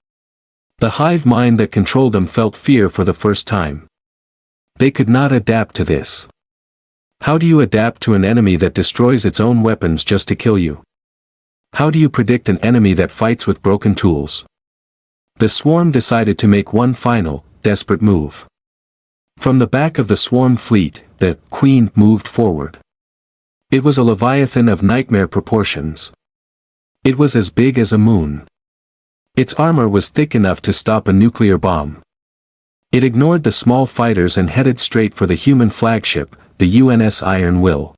The hive mind that controlled them felt fear for the first time. They could not adapt to this. How do you adapt to an enemy that destroys its own weapons just to kill you? How do you predict an enemy that fights with broken tools? The swarm decided to make one final, desperate move. From the back of the swarm fleet, the Queen moved forward. It was a leviathan of nightmare proportions. It was as big as a moon. Its armor was thick enough to stop a nuclear bomb. It ignored the small fighters and headed straight for the human flagship, the UNS Iron Will.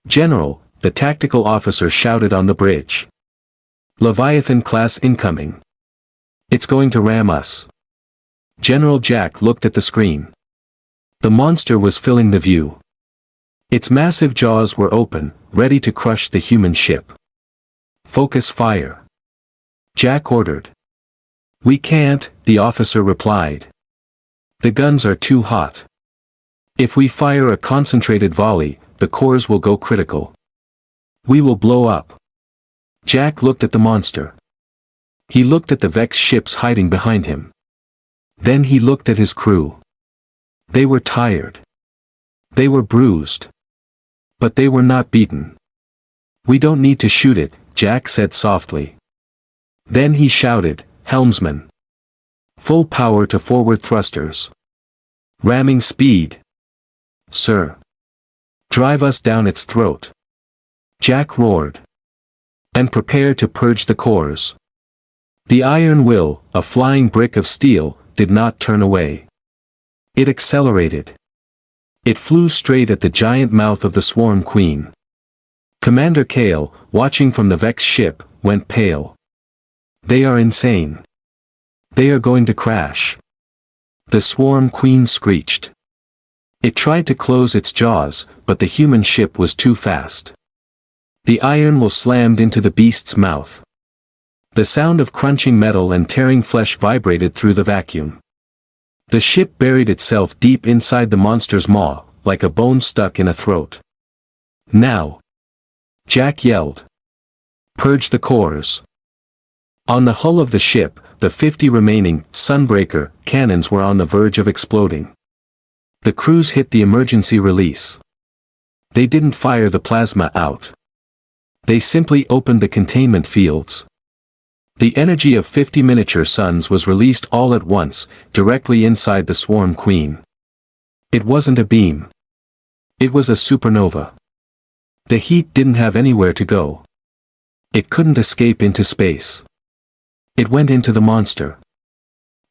General, the tactical officer shouted on the bridge. Leviathan class incoming. It's going to ram us. General Jack looked at the screen. The monster was filling the view. Its massive jaws were open, ready to crush the human ship. Focus fire. Jack ordered. "We can't," the officer replied. "The guns are too hot. If we fire a concentrated volley, the cores will go critical. We will blow up." Jack looked at the monster. He looked at the Vex ships hiding behind him. Then he looked at his crew. They were tired. They were bruised. But they were not beaten. "We don't need to shoot it," Jack said softly. Then he shouted, "Helmsman! Full power to forward thrusters. Ramming speed. Sir. Drive us down its throat." Jack roared. "And prepare to purge the cores." The iron will, a flying brick of steel, did not turn away. It accelerated. It flew straight at the giant mouth of the Swarm Queen. Commander Kale, watching from the Vex ship, went pale. "They are insane. They are going to crash." The Swarm Queen screeched. It tried to close its jaws, but the human ship was too fast. The iron will slammed into the beast's mouth. The sound of crunching metal and tearing flesh vibrated through the vacuum. The ship buried itself deep inside the monster's maw, like a bone stuck in a throat. "Now!" Jack yelled. "Purge the cores." On the hull of the ship, the 50 remaining Sunbreaker cannons were on the verge of exploding. The crews hit the emergency release. They didn't fire the plasma out. They simply opened the containment fields. The energy of 50 miniature suns was released all at once, directly inside the Swarm Queen. It wasn't a beam. It was a supernova. The heat didn't have anywhere to go. It couldn't escape into space. It went into the monster.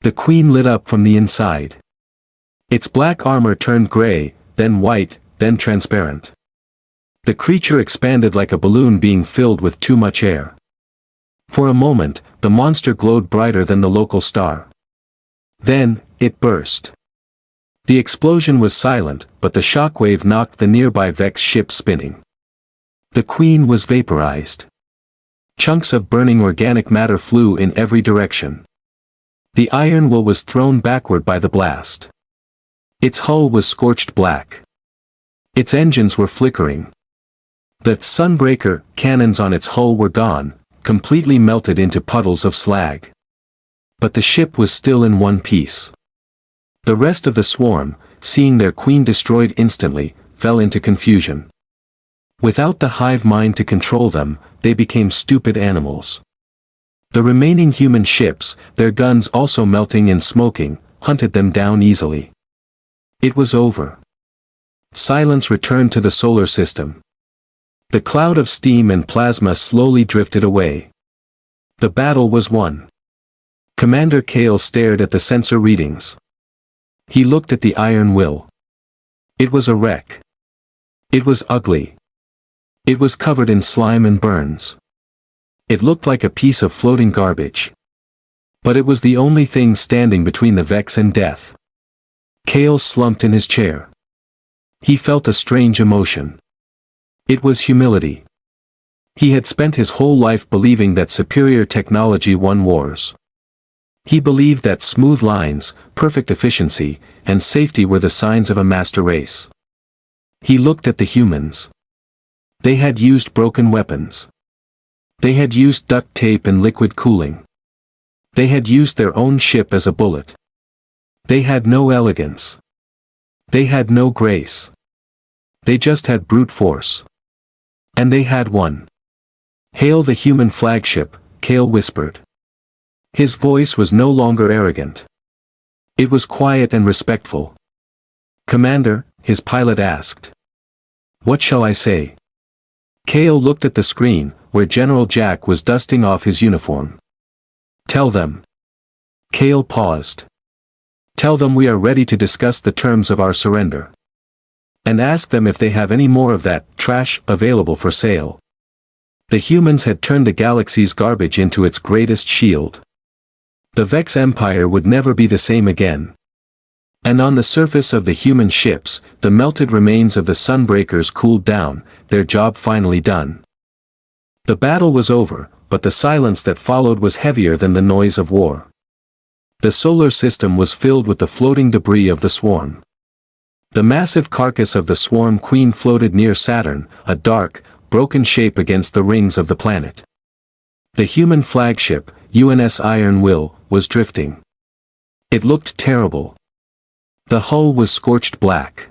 The Queen lit up from the inside. Its black armor turned gray, then white, then transparent. The creature expanded like a balloon being filled with too much air. For a moment, the monster glowed brighter than the local star. Then, it burst. The explosion was silent, but the shockwave knocked the nearby Vex ship spinning. The Queen was vaporized. Chunks of burning organic matter flew in every direction. The iron will was thrown backward by the blast. Its hull was scorched black. Its engines were flickering. The Sunbreaker cannons on its hull were gone, completely melted into puddles of slag. But the ship was still in one piece. The rest of the swarm, seeing their queen destroyed instantly, fell into confusion. Without the hive mind to control them, they became stupid animals. The remaining human ships, their guns also melting and smoking, hunted them down easily. It was over. Silence returned to the solar system. The cloud of steam and plasma slowly drifted away. The battle was won. Commander Kale stared at the sensor readings. He looked at the iron will. It was a wreck. It was ugly. It was covered in slime and burns. It looked like a piece of floating garbage. But it was the only thing standing between the Vex and death. Kale slumped in his chair. He felt a strange emotion. It was humility. He had spent his whole life believing that superior technology won wars. He believed that smooth lines, perfect efficiency, and safety were the signs of a master race. He looked at the humans. They had used broken weapons. They had used duct tape and liquid cooling. They had used their own ship as a bullet. They had no elegance. They had no grace. They just had brute force. And they had won. "Hail the human flagship," Kale whispered. His voice was no longer arrogant. It was quiet and respectful. "Commander," his pilot asked. "What shall I say?" Kale looked at the screen, where General Jack was dusting off his uniform. "Tell them." Kale paused. "Tell them we are ready to discuss the terms of our surrender. And ask them if they have any more of that trash available for sale." The humans had turned the galaxy's garbage into its greatest shield. The Vex Empire would never be the same again. And on the surface of the human ships, the melted remains of the Sunbreakers cooled down, their job finally done. The battle was over, but the silence that followed was heavier than the noise of war. The solar system was filled with the floating debris of the swarm. The massive carcass of the swarm queen floated near Saturn, a dark, broken shape against the rings of the planet. The human flagship, UNS Iron Will, was drifting. It looked terrible. The hull was scorched black.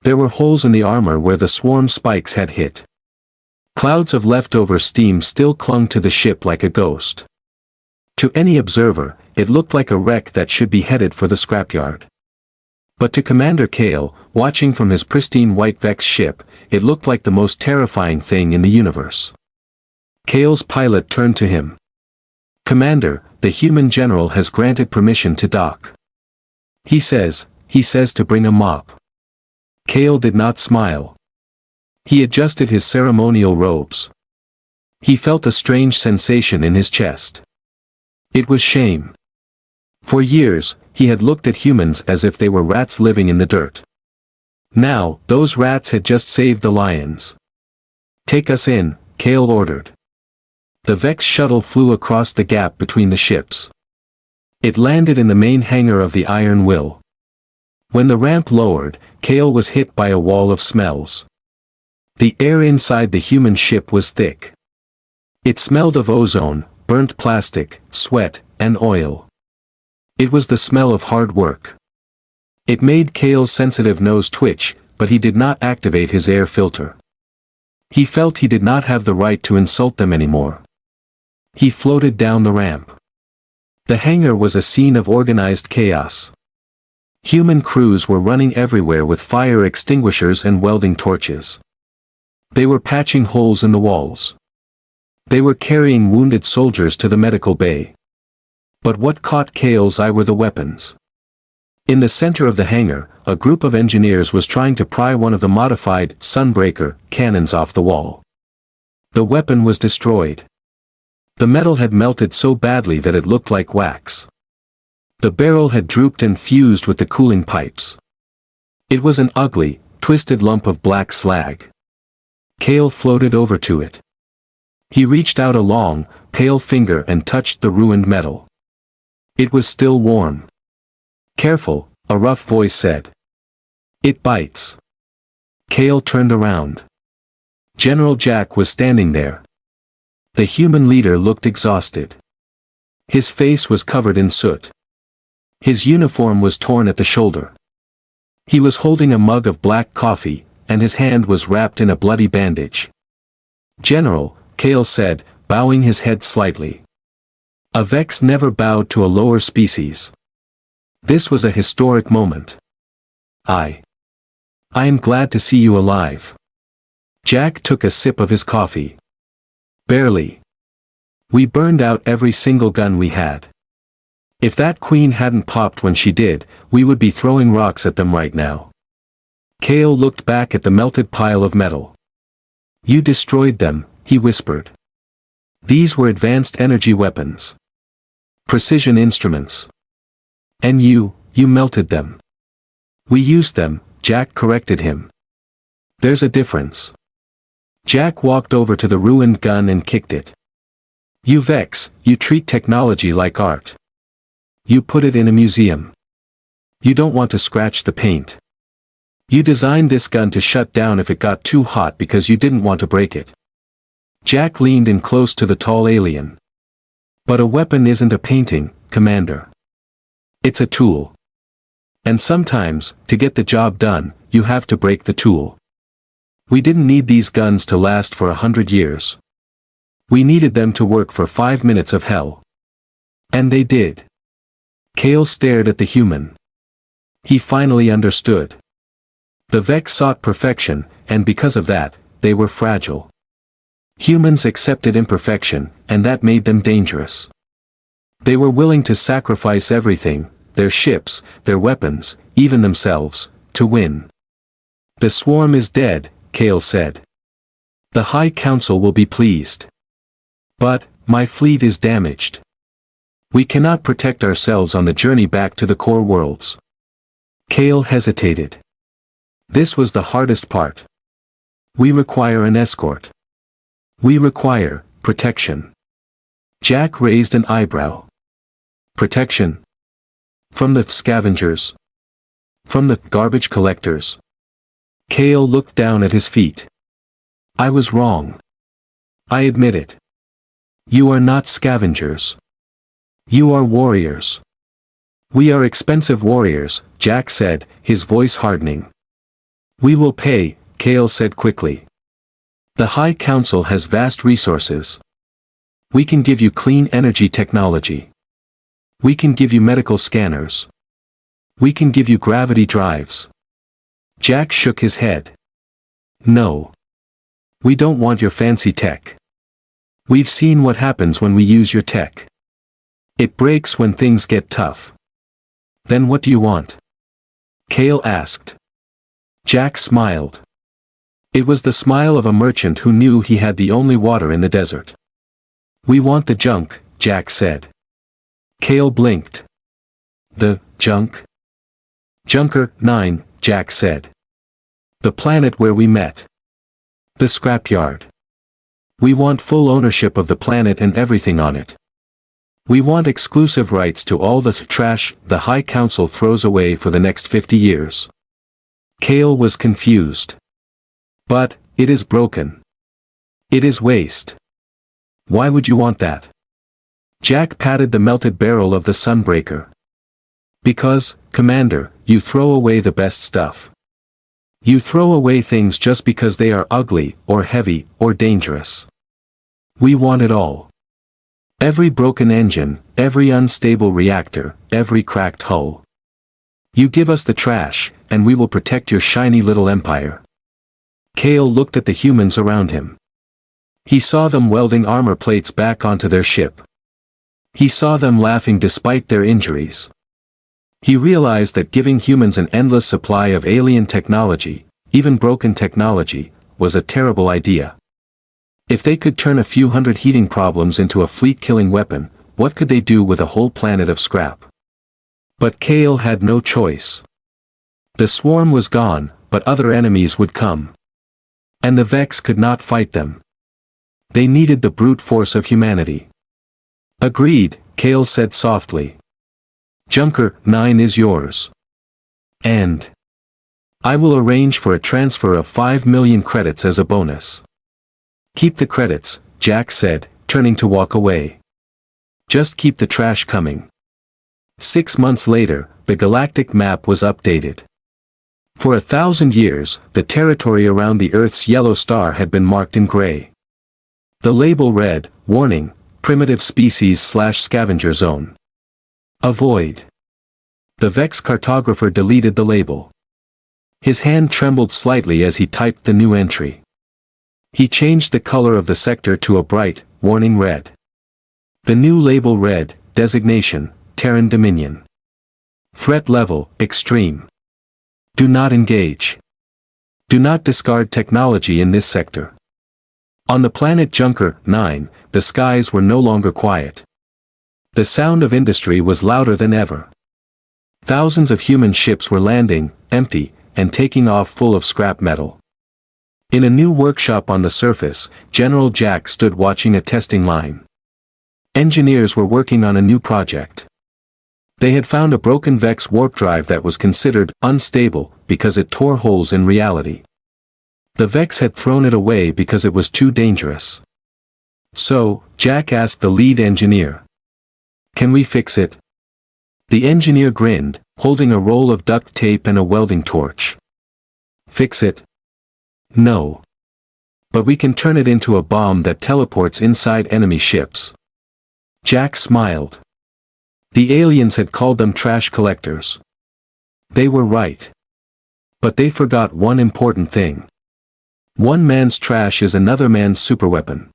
There were holes in the armor where the swarm spikes had hit. Clouds of leftover steam still clung to the ship like a ghost. To any observer, it looked like a wreck that should be headed for the scrapyard. But to Commander Kale, watching from his pristine white Vex ship, it looked like the most terrifying thing in the universe. Kale's pilot turned to him. "Commander, the human general has granted permission to dock. He says to bring a mop." Kale did not smile. He adjusted his ceremonial robes. He felt a strange sensation in his chest. It was shame. For years, he had looked at humans as if they were rats living in the dirt. Now, those rats had just saved the lions. "Take us in," Kale ordered. The Vex shuttle flew across the gap between the ships. It landed in the main hangar of the Iron Will. When the ramp lowered, Kale was hit by a wall of smells. The air inside the human ship was thick. It smelled of ozone, burnt plastic, sweat, and oil. It was the smell of hard work. It made Kale's sensitive nose twitch, but he did not activate his air filter. He felt he did not have the right to insult them anymore. He floated down the ramp. The hangar was a scene of organized chaos. Human crews were running everywhere with fire extinguishers and welding torches. They were patching holes in the walls. They were carrying wounded soldiers to the medical bay. But what caught Kale's eye were the weapons. In the center of the hangar, a group of engineers was trying to pry one of the modified Sunbreaker cannons off the wall. The weapon was destroyed. The metal had melted so badly that it looked like wax. The barrel had drooped and fused with the cooling pipes. It was an ugly, twisted lump of black slag. Kale floated over to it. He reached out a long, pale finger and touched the ruined metal. It was still warm. "Careful," a rough voice said. "It bites." Kale turned around. General Jack was standing there. The human leader looked exhausted. His face was covered in soot. His uniform was torn at the shoulder. He was holding a mug of black coffee, and his hand was wrapped in a bloody bandage. "General," Kale said, bowing his head slightly. A Vex never bowed to a lower species. This was a historic moment. I am glad to see you alive." Jack took a sip of his coffee. "Barely. We burned out every single gun we had. If that queen hadn't popped when she did, we would be throwing rocks at them right now." Kale looked back at the melted pile of metal. "You destroyed them," he whispered. "These were advanced energy weapons. Precision instruments. And you melted them." "We used them," Jack corrected him. "There's a difference." Jack walked over to the ruined gun and kicked it. "You Vex, you treat technology like art. You put it in a museum. You don't want to scratch the paint. You designed this gun to shut down if it got too hot because you didn't want to break it." Jack leaned in close to the tall alien. "But a weapon isn't a painting, Commander. It's a tool. And sometimes, to get the job done, you have to break the tool. We didn't need these guns to last for 100 years. We needed them to work for 5 minutes of hell. And they did." Kale stared at the human. He finally understood. The Vex sought perfection, and because of that, they were fragile. Humans accepted imperfection, and that made them dangerous. They were willing to sacrifice everything, their ships, their weapons, even themselves, to win. "The swarm is dead," Kale said. "The High Council will be pleased. But, my fleet is damaged. We cannot protect ourselves on the journey back to the core worlds." Kale hesitated. This was the hardest part. "We require an escort. We require protection." Jack raised an eyebrow. "Protection?" From the scavengers? From the garbage collectors? Kale looked down at his feet. I was wrong. I admit it. You are not scavengers. You are warriors. We are expensive warriors, Jack said, his voice hardening. We will pay, Kale said quickly. The High Council has vast resources. We can give you clean energy technology. We can give you medical scanners. We can give you gravity drives. Jack shook his head. No. We don't want your fancy tech. We've seen what happens when we use your tech. It breaks when things get tough. Then what do you want? Kale asked. Jack smiled. It was the smile of a merchant who knew he had the only water in the desert. We want the junk, Jack said. Kale blinked. The junk? Junker 9, Jack said. The planet where we met. The scrapyard. We want full ownership of the planet and everything on it. We want exclusive rights to all the trash the High Council throws away for the next 50 years. Kale was confused. But, it is broken. It is waste. Why would you want that? Jack patted the melted barrel of the Sunbreaker. Because, Commander, you throw away the best stuff. You throw away things just because they are ugly, or heavy, or dangerous. We want it all. Every broken engine, every unstable reactor, every cracked hull. You give us the trash, and we will protect your shiny little empire. Kale looked at the humans around him. He saw them welding armor plates back onto their ship. He saw them laughing despite their injuries. He realized that giving humans an endless supply of alien technology, even broken technology, was a terrible idea. If they could turn a few hundred heating problems into a fleet-killing weapon, what could they do with a whole planet of scrap? But Kale had no choice. The swarm was gone, but other enemies would come. And the Vex could not fight them. They needed the brute force of humanity. Agreed, Kale said softly. Junker 9 is yours. And I will arrange for a transfer of 5 million credits as a bonus. Keep the credits, Jack said, turning to walk away. Just keep the trash coming. 6 months later, the galactic map was updated. For 1,000 years, the territory around the Earth's yellow star had been marked in gray. The label read, Warning, Primitive Species/Scavenger Zone. Avoid. The Vex cartographer deleted the label. His hand trembled slightly as he typed the new entry. He changed the color of the sector to a bright, warning red. The new label read, Designation, Terran Dominion. Threat level, Extreme. Do not engage. Do not discard technology in this sector. On the planet Junker 9, the skies were no longer quiet. The sound of industry was louder than ever. Thousands of human ships were landing, empty, and taking off full of scrap metal. In a new workshop on the surface, General Jack stood watching a testing line. Engineers were working on a new project. They had found a broken Vex warp drive that was considered unstable because it tore holes in reality. The Vex had thrown it away because it was too dangerous. So, Jack asked the lead engineer. Can we fix it? The engineer grinned, holding a roll of duct tape and a welding torch. Fix it? No. But we can turn it into a bomb that teleports inside enemy ships. Jack smiled. The aliens had called them trash collectors. They were right. But they forgot one important thing. One man's trash is another man's superweapon.